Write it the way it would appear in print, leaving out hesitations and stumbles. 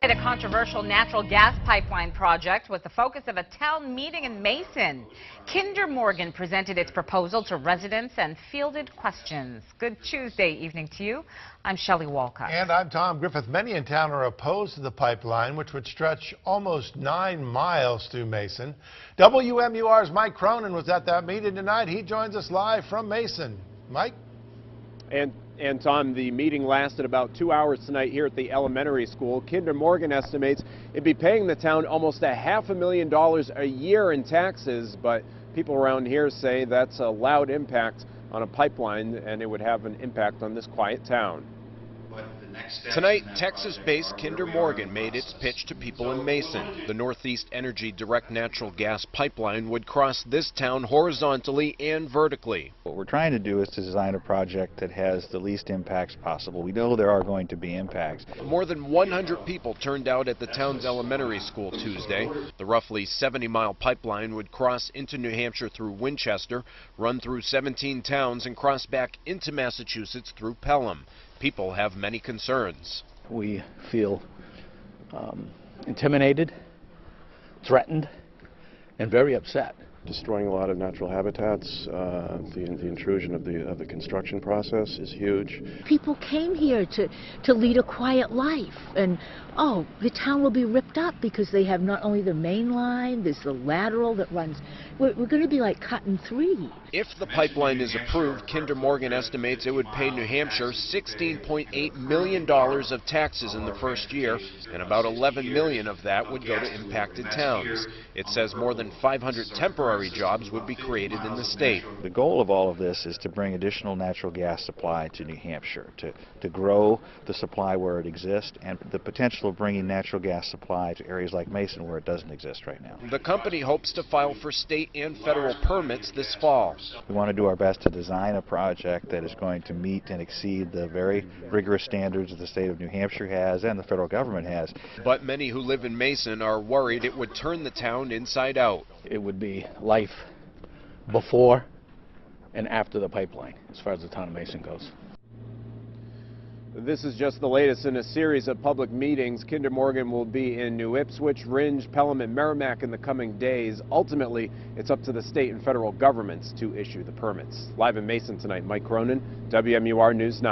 A controversial natural gas pipeline project with the focus of a town meeting in Mason. Kinder Morgan presented its proposal to residents and fielded questions. Good Tuesday evening to you. I'm Shelley Walcott. And I'm Tom Griffith. Many in town are opposed to the pipeline, which would stretch almost 9 miles through Mason. WMUR's Mike Cronin was at that meeting tonight. He joins us live from Mason. Mike? And Tom, the meeting lasted about 2 hours tonight here at the elementary school. Kinder Morgan estimates it'd be paying the town almost $500,000 a year in taxes, but people around here say that's a loud impact on a pipeline, and it would have an impact on this quiet town. Tonight, Texas-based Kinder Morgan made its pitch to people in Mason. The Northeast Energy direct natural gas pipeline would cross this town horizontally and vertically. What we're trying to do is to design a project that has the least impacts possible. We know there are going to be impacts. More than 100 people turned out at the town's elementary school Tuesday. The roughly 70-mile pipeline would cross into New Hampshire through Winchester, run through 17 towns, and cross back into Massachusetts through Pelham. People have many concerns. We feel intimidated, threatened, and very upset. Destroying a lot of natural habitats. The intrusion of the construction process is huge. People came here to lead a quiet life, and oh, the town will be ripped up because they have not only the main line, there's the lateral that runs. We're going to be like cut in three. If the pipeline is approved, Kinder Morgan estimates it would pay New Hampshire $16.8 million of taxes in the first year, and about $11 million of that would go to impacted towns. It says more than 500 temporary jobs would be created in the state. The goal of all of this is to bring additional natural gas supply to New Hampshire, to grow the supply where it exists, and the potential of bringing natural gas supply to areas like Mason where it doesn't exist right now. The company hopes to file for state and federal permits this fall. We want to do our best to design a project that is going to meet and exceed the very rigorous standards that the state of New Hampshire has and the federal government has. But many who live in Mason are worried it would turn the town inside out. It would be life before and after the pipeline, as far as the town of Mason goes. This is just the latest in a series of public meetings. Kinder Morgan will be in New Ipswich, Rindge, Pelham, and Merrimack in the coming days. Ultimately, it's up to the state and federal governments to issue the permits. Live in Mason tonight, Mike Cronin, WMUR News 9.